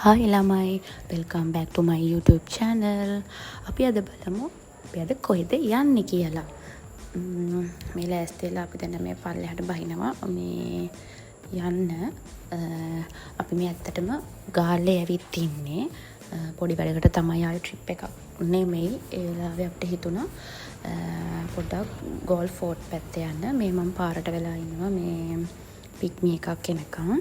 Hi ළමයි, welcome back to my YouTube channel. අපි අද බලමු අපි අද කොහෙද යන්නේ කියලා. මේ ලෑස්තිලා අපි දැන් මේ පල්ලෙහාට බහිනවා මේ යන්න. අපි මේ ඇත්තටම ගාල්ලේ ඇවිත් ඉන්නේ. පොඩි වැඩකට තමයි ආයේ ට්‍රිප් එකක් නෙමෙයි. ඒ වෙලාවේ අපිට හිතුණා පොඩ්ඩක් ගෝල්ෆ් ෆෝර්ට් පැත්තේ යන්න. මේ මම පාරට වෙලා ඉන්නවා මේ පික්මි එකක් එනකම්.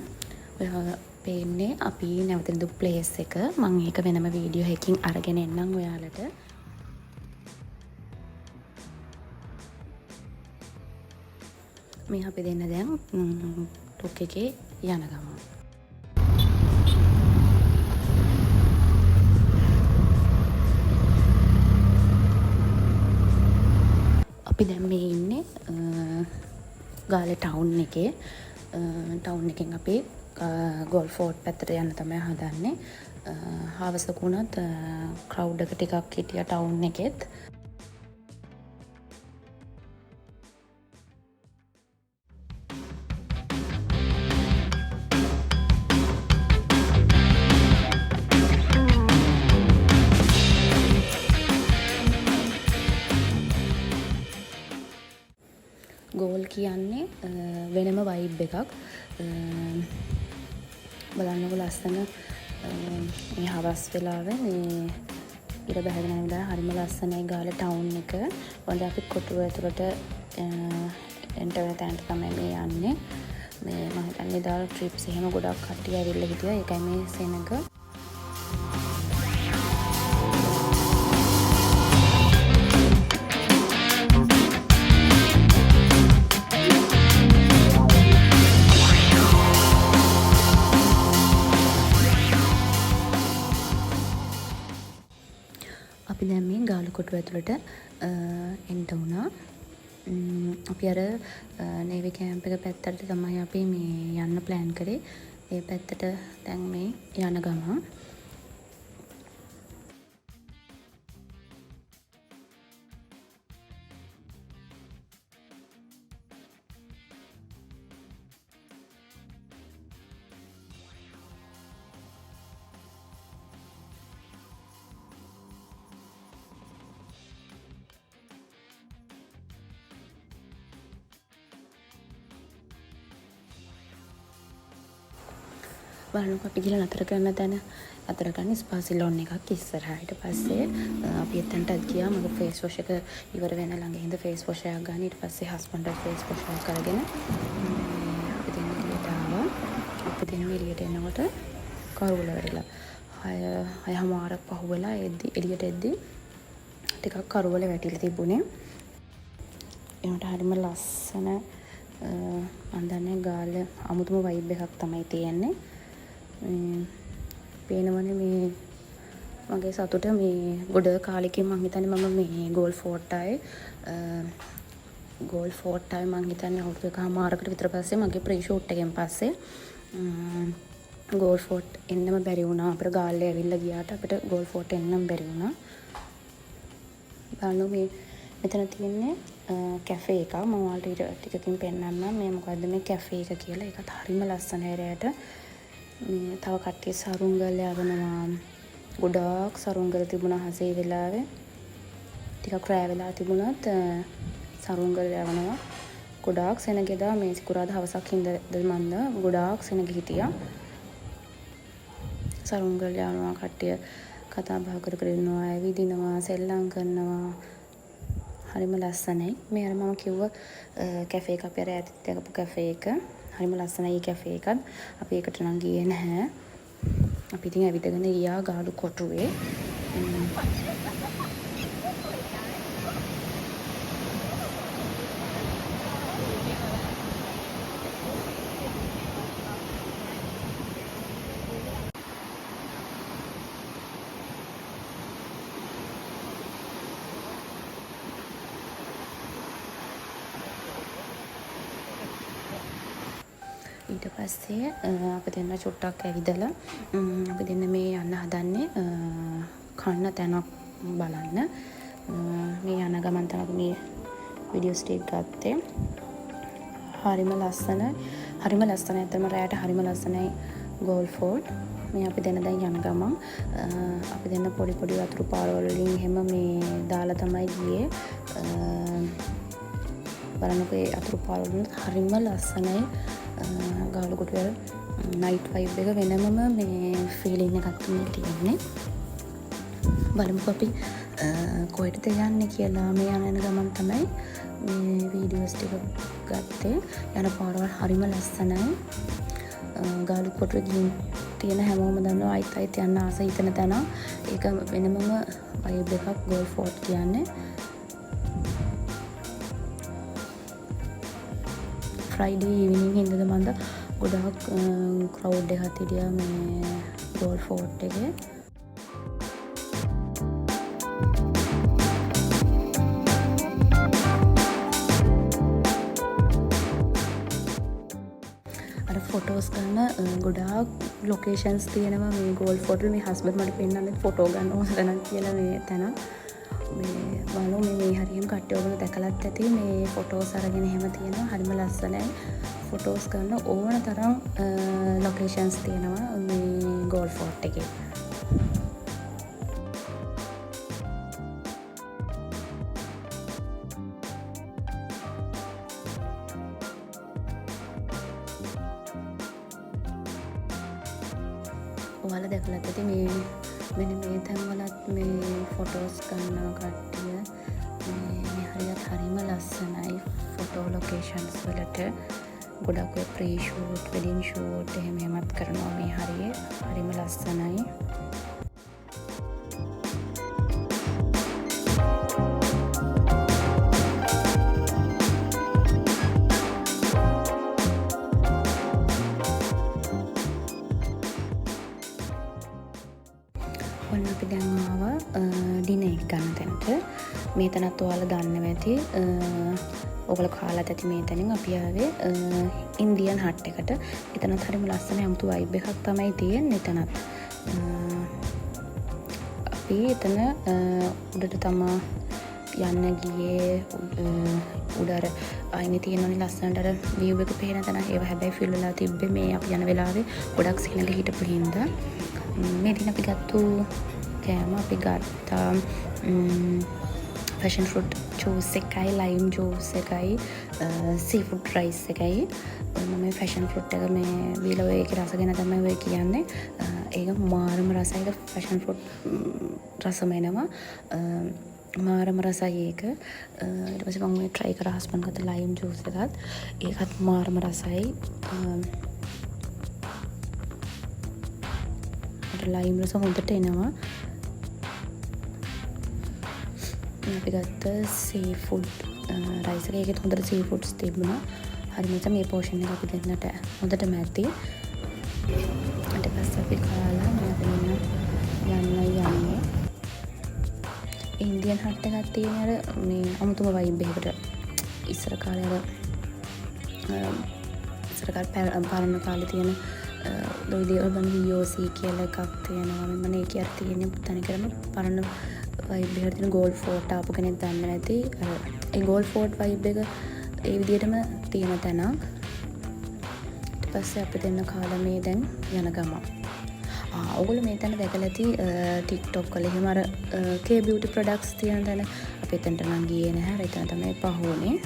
පේන්නේ අපි නැවතින දුක් ප්ලේස් එක. මම ඒක වෙනම වීඩියෝ එකකින් අරගෙන එන්නම් ඔයාලට. මේ අපි දෙන්න දැන් ටොක් එකේ යන ගමන්. අපි දැන් මේ ඉන්නේ ගාල්ලේ ටවුන් එකේ. ටවුන් එකෙන් අපි ගෝල්ෆ් ෆෝර්ට් පැත්තට යන්න තමයි හදන්නේ. හවසකුණත් ක්‍රවුඩ් එක ටිකක් හිටියා ටවුන් එකෙත්. ගෝල් කියන්නේ වෙනම වයිබ් එකක්. බලන්නකො ලස්සන මේ හවස් වෙලාවේ මේ ඉර බහගෙන යන වෙලාව හරිම ලස්සනයි ගාල්ලේ ටවුන් එක. වන්ද අපි කොටුව ඇතුළට එන්ටර් වෙන තැනට තමයි මේ යන්නේ. මේ මම හිතන්නේ දාල් ට්‍රිප්ස් එහෙම ගොඩක් කට්ටිය ඇවිල්ලා හිටියා. ඒකයි මේ සෙනඟ. අපි දැන් මේ ගාලු කොටුව ඇතුළට එන්න වුණා. අපි අර නේවි කැම්ප් එක පැත්තට තමයි අපි මේ යන්න ප්ලෑන් කරේ. ඒ පැත්තට දැන් මේ යන ගමන්. බලන්නකො අපි ගිහලා නතර කරන තැන නතර ගන්න ස්පාසිලෝන් එකක් ඉස්සරහා. ඊට පස්සේ අපි එතනටත් ගියා. මගේ ෆේස් වොෂ් එක ඉවර වෙන ළඟ ඉඳ ෆේස් වොෂ් එකක් ගන්න. ඊට පස්සේ හස්බන්ඩ්ට ෆේස් වොෂ් එකක් කරගෙන අපි දෙන්න එළියට ආවා. අපි දෙන්න එළියට එනකොට කරුවල වැරිලා. 6:00මාරක් පහුවෙලා එළියට එද්දි ටිකක් කරුවල වැටිලා තිබුණේ. ඒකට හරිම ලස්සන මම දන්නේ ගාල්ල අමුතුම වයිබ් එකක් තමයි තියෙන්නේ. පේනවනේ මේ මගේ සතුට මේ ගොඩ කාලෙකින් මම හිතන්නේ මම මේ ගෝල්ෆ් ෆෝර්ට් ආයේ මම හිතන්නේ අවුරුදු එකමාරකට විතර පස්සේ මගේ ප්‍රී ෂූට් එකෙන් පස්සේ ගෝල්ෆ් ෆෝර්ට් එන්නම බැරි වුණා. අපිට ගාල්ලේ ඇවිල්ලා ගියාට අපිට ගෝල්ෆ් ෆෝර්ට් එන්නම බැරි වුණා. බලන්න මේ මෙතන තියෙන්නේ කැෆේ එකක්. මම ඔයාලට ටිකකින් පෙන්නන්නම් මේ මොකද්ද මේ කැෆේ එක කියලා. ඒකත් හරිම ලස්සනයි රැයට. මේ තව කට්ටිය සරුංගල් යවනවා. ගොඩාක් සරුංගල් තිබුණා හසේ වෙලාවේ. ටිකක් රෑ වෙලා තිබුණත් සරුංගල් යවනවා. ගොඩාක් සෙනගෙදා මේ සිකුරාදා හවසක් හින්දාද මන්ද ගොඩාක් සෙනග හිටියා. සරුංගල් යවනවා කට්ටිය කතා බහ කර කර ඉන්නවා, ඇවිදිනවා, සෙල්ලම් කරනවා. හරිම ලස්සනයි. මේ අර මම කිව්ව කැෆේ එක අපි අර ඈතට දැකපු කැෆේ එක. හරිම ලස්සනයි මේ කැෆේ එකත්. අපි ඒකට නම් ගියේ නැහැ. අපි ඉතින් ඇවිදගෙන ගියා ගාලු කොටුවේ. ඊට පස්සේ අපි දෙන්න චුට්ටක් ඇවිදලා අපි දෙන්න මේ යන්න හදන්නේ කන්න තැනක් බලන්න. මේ යන ගමන් තමයි මේ වීඩියෝස් ටික ගත්තේ. හරිම ලස්සනයි. ඇත්තම රැයට හරිම ලස්සනයි ගෝල්ෆ් ෆෝර්ට්. මේ අපි දැන් යන ගමන් අපි දැන් පොඩි වතුරු පාර වලින් එහෙම මේ දාලා තමයි ගියේ. බලන්නකෝ ඒ වතුරු පාර වල හරිම ලස්සනයි. ගාලුකොටුවල නයිට් වයිබ් එක වෙනමම මේ ෆීලිං එකක් තමයි තියෙන්නේ. බලමුකෝ අපි කොහෙටද යන්නේ කියලා. මේ යන ගමන් තමයි මේ වීඩියෝස් ටික ගත්තේ. යන පාරවල් හරිම ලස්සනයි. ගාලුකොටුවේ ගිහින් තියෙන හැමෝම දන්නවා අයිත් යන්න ආස හිතන තැන. ඒක වෙනමම වයිබ් එකක් ගෝල් ෆෝර්ට් කියන්නේ. ෆ්‍රයිඩේ ඉවිනිං හින්දාද මන්ද ගොඩාක් ක්‍රවුඩ් එකක් හිටියා මේ ගෝල් ෆෝර්ට් එකේ. ෆොටෝස් ගන්න ගොඩාක් ලොකේෂන්ස් තියෙනවා මේ ගෝල් ෆෝර්ට් මේ හස්බන්ඩ් මට පෙන්නන්නේ ෆොටෝ ගන්න ඕන තැනක් කියලා මේ තැන. මේ බලමු මේ හරියම කට්ටිය ඔයගොල්ලෝ දැකලත් ඇති මේ ෆොටෝස් අරගෙන එහෙම තියෙනවා. හරිම ලස්සනයි. ෆොටෝස් ගන්න ඕන තරම් ලොකේෂන්ස් තියෙනවා මේ ගෝල් ෆෝර්ට් එකේ. ඔයාලා දැකලා ඇති මේ මෙන්න මේ තැන්වලත් මේ ෆොටෝස් ගන්නවා කට්ටිය. මේ හරියම ලස්සනයි ෆොටෝ ලොකේෂන්ස් වලට. ගොඩක් ඔය ප්‍රී ෂූට්, වෙඩින් ෂූට් එහෙමත් කරනවා මේ හරියේ. හරිම ලස්සනයි. ඔන්න අපි දැන් ආවා ඩිනර් එක ගන්න තැනට. මේ තැනත් ඔයාලා දන්නවා ඇති. ඔයගොල්ලෝ කාලා ඇති මේ තැනින් අපි ආවේ ඉන්දියන් හට් එකට. එතනත් හරිම ලස්සන අමුතු වයිබ් එකක් තමයි තියෙන්නේ එතනත්. අපි එතන උඩට තමයි යන්න ගියේ. උඩ අර අයිනේ තියෙනනේ ලස්සනට අර view එක පේන තැන. ඒව හැබැයි ෆිල් වෙලා තිබ්බේ මේ අපි යන වෙලාවේ ගොඩක් සිගනල් හිටපු හින්දා. මේ දින අපි ගත්තු කෑම අපි ගත්තා passion fruit juice එකයි, lime juice එකයි, seafood rice එකයි. මම මේ passion fruit එක මේ බීලා ඔය ඒකේ රස ගැන තමයි ඔය කියන්නේ. ඒක මාරම රසයි. ඒක passion fruit රසම එනවා. මාරම රසයි ඒක. ඊට පස්සේ මම මේ try කරා හස්බන්ඩ් ගත්ත lime juice එකත්. ඒකත් මාරම රසයි. ලයිම් රස හොඳට එනවා. අපි ගත්ත සී ෆුඩ් රයිස් එක. ඒකෙත් හොඳට සී ෆුඩ්ස් තිබුණා. හරිම මේ පෝෂන් එක අපි දෙන්නට හොඳටම ඇති. ඊට පස්සේ අපි කාලා යන්නේ ඉන්දියන් හට් එකක් තියෙන අර මේ අමුතුම වයිබ් එකකට. ඉස්සර කාලේ පරණ කාලේ තියෙන දොයිදේවබන් VOC කියලා එකක් තියෙනවා. මම ඒක අර තියෙන තනිකරම පරණ වයිබ් එකකට තියෙන ගෝල් ෆෝර්ට් ආපු කෙනෙක් දන්නේ නැති. ඒ ගෝල් ෆෝර්ට් වයිබ් එක ඒ විදිහටම තියෙන තැනක්. ඊට පස්සේ අපි දෙන්න කාලා මේ දැන් යන ගමන්. ඔයගොල්ලෝ මේ තැන දැකලා ඇති TikTok වල එහෙම අර K beauty products තියෙන තැන. අපි එතනට නම් ගියේ නැහැ. එතන තමයි පහුවනේ.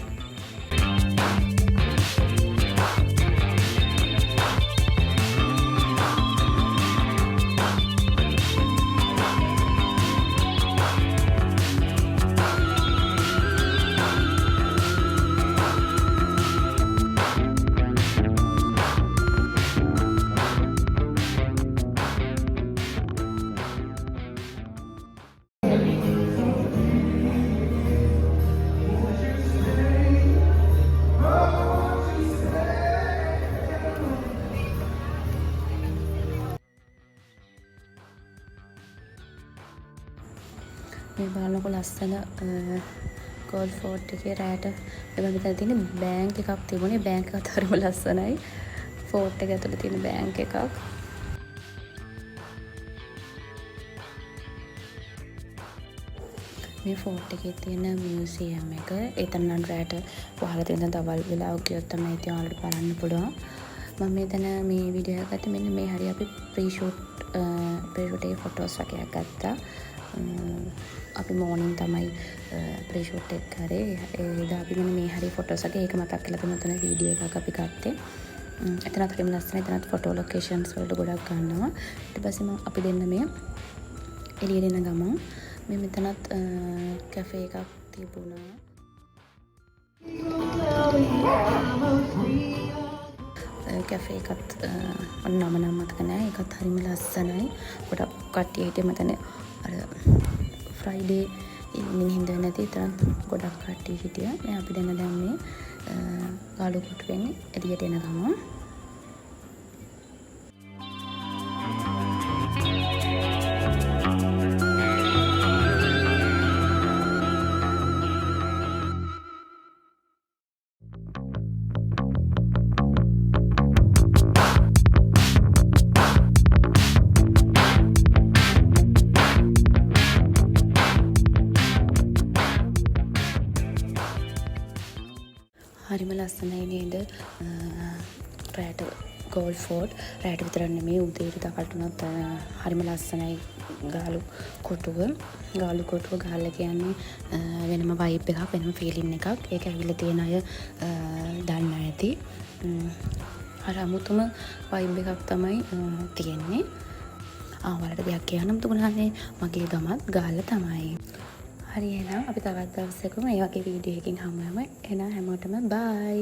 මේ බලනකො ලස්සන ගෝල් ෆෝර්ට් එකේ රෑට එබන් මෙතන තියෙන බෑන්ක් එකක් තිබුණේ. බෑන්ක් එකත් හරිම ලස්සනයි. ෆෝර්ට් එක ඇතුලේ තියෙන බෑන්ක් එකක්. මේ ෆෝර්ට් එකේ තියෙන මියුසියම් එක. එතන නම් රෑට වහලා තියෙන දවල් වෙලාව ගියොත් තමයි ඉතින් ඔයාලට බලන්න පුළුවන්. මම මෙතන මේ වීඩියෝ එක ගත්ත මෙන්න මේ හරිය අපි ප්‍රී-ෂූට් එකේ ෆොටෝස් වගේක් ගත්තා. අපි මෝර්නින් තමයි ප්‍රී-ෂූට් එක කරේ. ඒදා අපි මෙන්න මේ හරිය ෆොටෝස් වගේ ඒක මතක් කරලා තමයි මෙතන වීඩියෝ එකක් අපි ගත්තේ. එතනත් හරියම ලස්සනයි. එතනත් ෆොටෝ ලොකේෂන්ස් වලට ගොඩක් ගන්නවා. ඊට පස්සේ අපි දෙන්න මේ එළියට එන ගමන් මේ මෙතනත් කැෆේ එකක් තිබුණා. කැෆේ එකත් නම නම් මතක නෑ. ඒකත් හරිම ලස්සනයි. ගොඩක් කට්ටිය හිටියේ මෙතන අර ෆ්‍රයිඩේ ඉවනින් හින්දා නැති එතනත් ගොඩක් කට්ටිය හිටියා. දැන් අපි දැන් මේ ගාලු කොටුවෙන් එළියට එන ගමන් හරිම ලස්සනයි නේද? රෑට ගෝල් ෆෝඩ් රෑට විතර නෙමෙයි උදේට දවල්ටුනත් හරිම ලස්සනයි ගාලු කොටුව. ගාලු කොටුව ගාල්ල කියන්නේ වෙනම වයිබ් එකක්, වෙනම ෆීලින් එකක්. ඒක ඇවිල්ලා තියෙන අය දන්නා ඇති. අර අමුතුම වයිබ් එකක් තමයි තියෙන්නේ. වලට දෙයක් කියන්නම තුනන්නේ මගේ ගමත් ගාල්ල තමයි. හරි එහෙනම් අපි තවත් දවසක මේ වගේ වීඩියෝ එකකින් හමු වෙමු. එහෙනම් හැමෝටම බයි.